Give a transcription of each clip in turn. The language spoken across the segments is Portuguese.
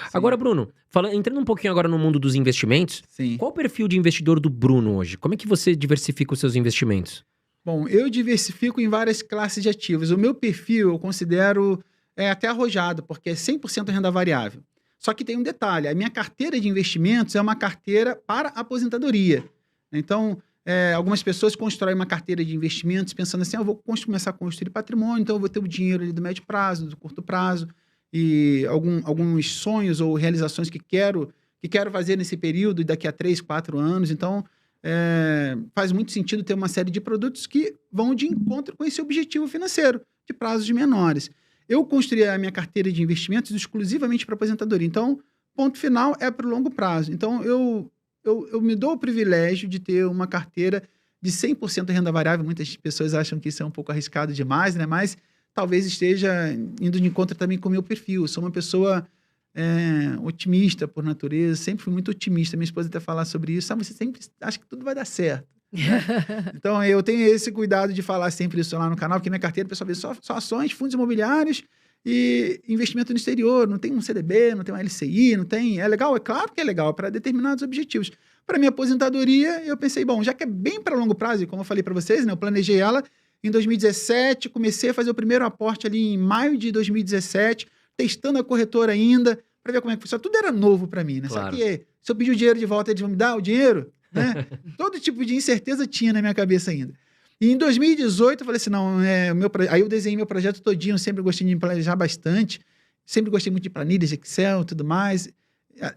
Sim. Agora, Bruno, entrando um pouquinho agora no mundo dos investimentos, Sim. qual o perfil de investidor do Bruno hoje? Como é que você diversifica os seus investimentos? Bom, eu diversifico em várias classes de ativos. O meu perfil eu considero até arrojado, porque é 100% renda variável. Só que tem um detalhe, a minha carteira de investimentos é uma carteira para aposentadoria. Então, algumas pessoas constroem uma carteira de investimentos pensando assim, eu vou começar a construir patrimônio, então eu vou ter o dinheiro ali do médio prazo, do curto prazo, e alguns sonhos ou realizações que quero fazer nesse período, daqui a 3, 4 anos. Então, faz muito sentido ter uma série de produtos que vão de encontro com esse objetivo financeiro, de prazos menores. Eu construí a minha carteira de investimentos exclusivamente para aposentadoria. Então, ponto final é para o longo prazo. Então, eu me dou o privilégio de ter uma carteira de 100% renda variável. Muitas pessoas acham que isso é um pouco arriscado demais, né? Mas talvez esteja indo de encontro também com o meu perfil. Eu sou uma pessoa otimista por natureza, sempre fui muito otimista. Minha esposa até fala sobre isso. Você sempre acha que tudo vai dar certo. Então, eu tenho esse cuidado de falar sempre isso lá no canal, porque minha carteira, o pessoal vê só ações, fundos imobiliários e investimento no exterior. Não tem um CDB, não tem um LCI, não tem... É legal? É claro que é legal, para determinados objetivos. Para minha aposentadoria, eu pensei, bom, já que é bem para longo prazo, e como eu falei para vocês, né, eu planejei ela em 2017, comecei a fazer o primeiro aporte ali em maio de 2017, testando a corretora ainda, para ver como é que funciona. Tudo era novo para mim, né? Claro. Só que se eu pedir o dinheiro de volta, eles vão me dar o dinheiro? Né? Todo tipo de incerteza tinha na minha cabeça ainda. E em 2018 eu falei assim, não, aí eu desenhei meu projeto todinho, eu sempre gostei de me planejar bastante, sempre gostei muito de planilhas, Excel e tudo mais.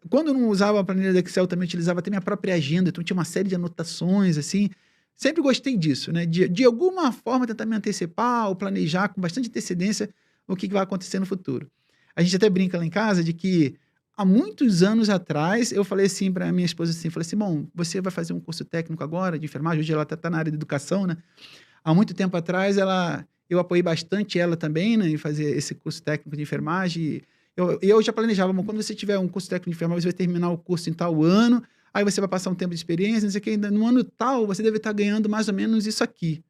Quando eu não usava a planilha do Excel, eu também utilizava até minha própria agenda, então tinha uma série de anotações, assim. Sempre gostei disso, né? De alguma forma tentar me antecipar ou planejar com bastante antecedência o que vai acontecer no futuro. A gente até brinca lá em casa de que há muitos anos atrás, eu falei assim para minha esposa assim, falei assim, bom, você vai fazer um curso técnico agora de enfermagem, hoje ela está na área de educação, né? Há muito tempo atrás, eu apoiei bastante ela também, né, em fazer esse curso técnico de enfermagem. Eu já planejava, bom, quando você tiver um curso técnico de enfermagem, você vai terminar o curso em tal ano, aí você vai passar um tempo de experiência, não sei o que, ainda no ano tal, você deve estar ganhando mais ou menos isso aqui.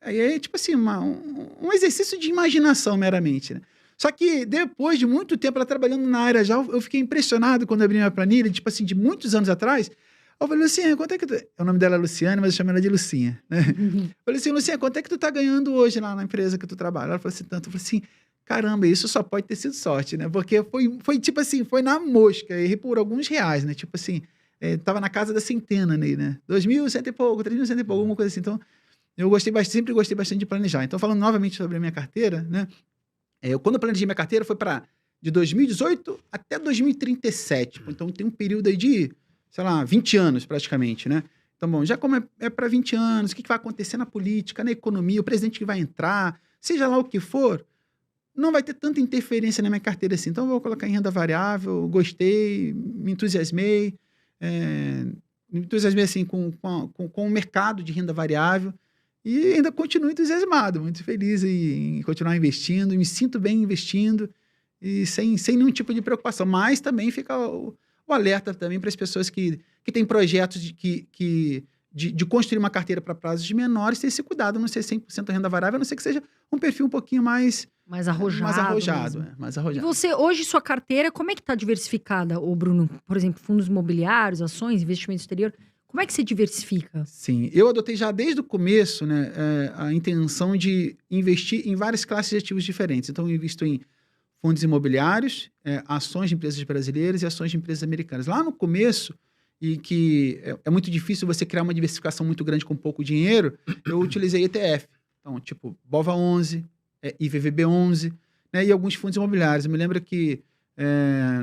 Aí é tipo assim, um exercício de imaginação meramente, né? Só que depois de muito tempo ela trabalhando na área já, eu fiquei impressionado quando eu abri minha planilha, tipo assim, de muitos anos atrás. Eu falei, Lucinha, quanto é que tu... O nome dela é Luciane, mas eu chamo ela de Lucinha, né? Eu falei assim, Lucinha, quanto é que tu tá ganhando hoje lá na empresa que tu trabalha? Ela falou assim, tanto. Eu falei assim, caramba, isso só pode ter sido sorte, né? Porque foi tipo assim, foi na mosca, errei por alguns reais, né? Tipo assim, tava na casa da centena ali, né? 2.100 e pouco, 3.100 e pouco, alguma coisa assim. Então, eu sempre gostei bastante de planejar. Então, falando novamente sobre a minha carteira, né? Quando eu planejei minha carteira, foi de 2018 até 2037. Então, tem um período aí de, sei lá, 20 anos praticamente, né? Então, bom, já como é para 20 anos, o que vai acontecer na política, na economia, o presidente que vai entrar, seja lá o que for, não vai ter tanta interferência na minha carteira assim. Então, eu vou colocar em renda variável, gostei, me entusiasmei assim com o mercado de renda variável. E ainda continuo entusiasmado, muito feliz em continuar investindo, e me sinto bem investindo e sem nenhum tipo de preocupação. Mas também fica o alerta também para as pessoas que têm projetos de construir uma carteira para prazos menores, ter esse cuidado, não ser 100% renda variável, a não ser que seja um perfil um pouquinho mais arrojado. Mais arrojado. E você, hoje, sua carteira, como é que está diversificada, ô Bruno? Por exemplo, fundos imobiliários, ações, investimento exterior... Como é que você diversifica? Sim, eu adotei já desde o começo, né, a intenção de investir em várias classes de ativos diferentes. Então, eu invisto em fundos imobiliários, ações de empresas brasileiras e ações de empresas americanas. Lá no começo, e que é muito difícil você criar uma diversificação muito grande com pouco dinheiro, eu utilizei ETF. Então, tipo, BOVA11, IVVB11, né, e alguns fundos imobiliários. Eu me lembro que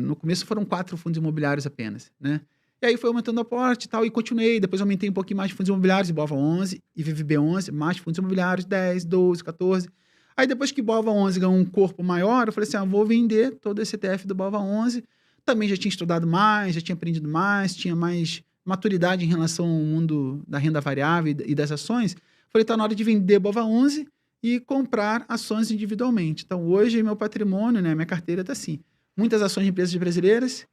no começo foram 4 fundos imobiliários apenas, né? E aí foi aumentando o aporte e tal, e continuei. Depois aumentei um pouquinho mais de fundos imobiliários, BOVA11, IVVB11, mais fundos imobiliários, 10, 12, 14. Aí depois que BOVA11 ganhou um corpo maior, eu falei assim, vou vender todo esse ETF do BOVA11. Também já tinha estudado mais, já tinha aprendido mais, tinha mais maturidade em relação ao mundo da renda variável e das ações. Falei, tá na hora de vender BOVA11 e comprar ações individualmente. Então hoje meu patrimônio, né, minha carteira tá assim. Muitas ações de empresas brasileiras,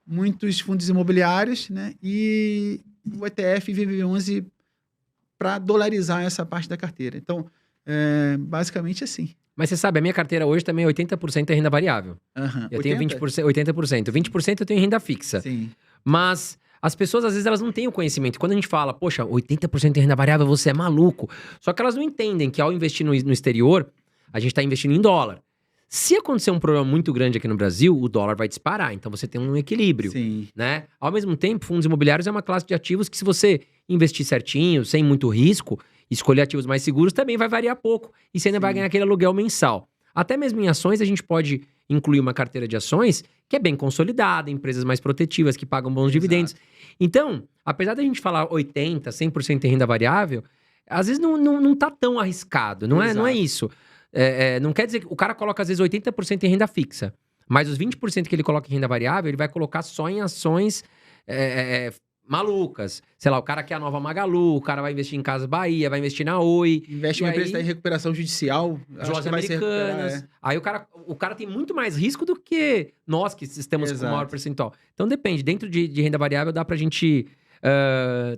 muitos fundos imobiliários, né? E o ETF VV11 para dolarizar essa parte da carteira. Então, basicamente assim. Mas você sabe, a minha carteira hoje também 80% é renda variável. Aham. Eu tenho 80? 80%. 20% eu tenho renda fixa. Sim. Mas as pessoas, às vezes, elas não têm o conhecimento. Quando a gente fala, poxa, 80% de renda variável, você é maluco. Só que elas não entendem que ao investir no exterior, a gente está investindo em dólar. Se acontecer um problema muito grande aqui no Brasil, o dólar vai disparar. Então você tem um equilíbrio, Sim. né? Ao mesmo tempo, fundos imobiliários é uma classe de ativos que, se você investir certinho, sem muito risco, escolher ativos mais seguros, também vai variar pouco. E você ainda vai ganhar aquele aluguel mensal. Até mesmo em ações, a gente pode incluir uma carteira de ações que é bem consolidada, empresas mais protetivas, que pagam bons dividendos. Então, apesar da gente falar 80%, 100% em renda variável, às vezes não tá tão arriscado, não é isso. Não quer dizer que o cara coloca, às vezes, 80% em renda fixa, mas os 20% que ele coloca em renda variável, ele vai colocar só em ações malucas. Sei lá, o cara quer a nova Magalu, o cara vai investir em Casas Bahia, vai investir na Oi. Investe em uma empresa que tá em recuperação judicial. As lojas americanas. Aí o cara tem muito mais risco do que nós que estamos com maior percentual. Então depende. Dentro de renda variável dá pra gente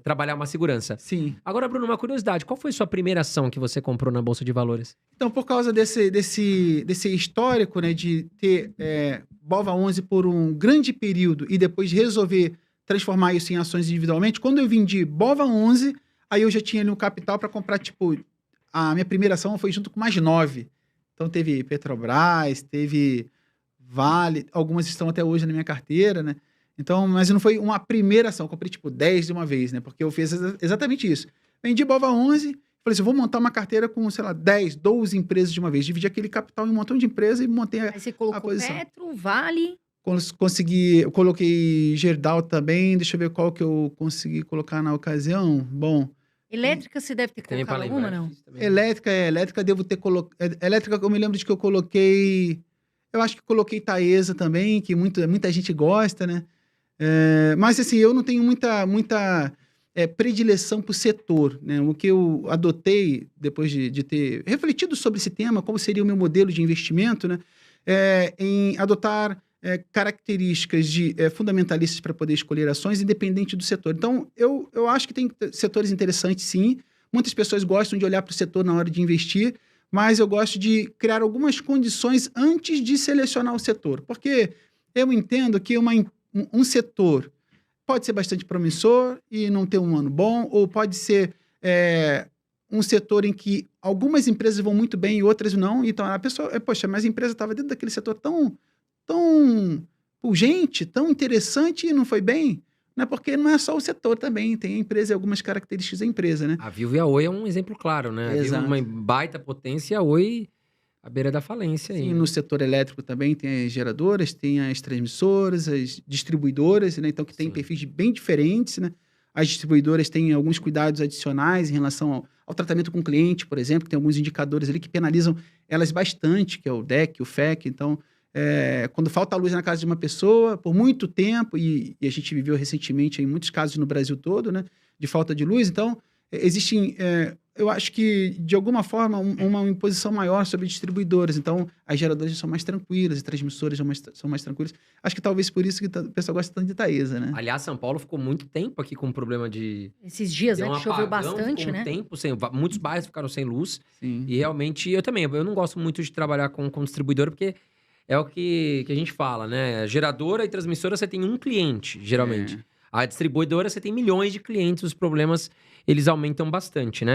trabalhar uma segurança. Sim. Agora, Bruno, uma curiosidade. Qual foi a sua primeira ação que você comprou na Bolsa de Valores? Então, por causa desse histórico, né, de ter BOVA11 por um grande período e depois resolver transformar isso em ações individualmente, quando eu vendi BOVA11, aí eu já tinha ali um capital para comprar, tipo, a minha primeira ação foi junto com mais 9. Então teve Petrobras, teve Vale, algumas estão até hoje na minha carteira, né? Então, mas não foi uma primeira ação, eu comprei tipo 10 de uma vez, né? Porque eu fiz exatamente isso. Vendi BOVA11, falei assim, vou montar uma carteira com, sei lá, 10, 12 empresas de uma vez. Dividi aquele capital em um montão de empresas e montei Aí você colocou posição. Petro, Vale... Consegui, eu coloquei Gerdau também, deixa eu ver qual que eu consegui colocar na ocasião. Bom, Elétrica você deve ter colocado alguma, não? elétrica devo ter colocado. Elétrica eu me lembro de que eu coloquei. Eu acho que coloquei Taesa também, que muita gente gosta, né? Mas assim, eu não tenho muita predileção por setor, né? O que eu adotei depois de ter refletido sobre esse tema, como seria o meu modelo de investimento, né? Em adotar características fundamentalistas para poder escolher ações, independente do setor. Então, eu acho que tem setores interessantes, sim. Muitas pessoas gostam de olhar para o setor na hora de investir, mas eu gosto de criar algumas condições antes de selecionar o setor. Porque eu entendo que um setor pode ser bastante promissor e não ter um ano bom, ou pode ser um setor em que algumas empresas vão muito bem e outras não. Então, a pessoa, poxa, mas a empresa estava dentro daquele setor tão pungente, tão interessante e não foi bem, né? Porque não é só o setor também, tem a empresa e algumas características da empresa, né? A Vivo e a Oi é um exemplo claro, né? A Vivo é uma baita potência e a Oi à beira da falência. Sim, no setor elétrico também tem as geradoras, tem as transmissoras, as distribuidoras, né? Então que tem perfis bem diferentes, né? As distribuidoras têm alguns cuidados adicionais em relação ao tratamento com o cliente, por exemplo, que tem alguns indicadores ali que penalizam elas bastante, que é o DEC, o FEC, então... quando falta luz na casa de uma pessoa, por muito tempo, e a gente viveu recentemente em muitos casos no Brasil todo, né, de falta de luz, então existem, eu acho que, de alguma forma, uma imposição maior sobre distribuidores, então as geradoras são mais tranquilas, as transmissoras são mais tranquilas. Acho que talvez por isso que o pessoal gosta tanto de Taesa, né? Aliás, São Paulo ficou muito tempo aqui com um problema de... Esses dias, né, que choveu bastante, né? Muitos bairros ficaram sem luz. Sim. E realmente, eu não gosto muito de trabalhar com distribuidor, porque... É o que a gente fala, né? Geradora e transmissora, você tem um cliente, geralmente. A distribuidora, você tem milhões de clientes, os problemas, eles aumentam bastante, né?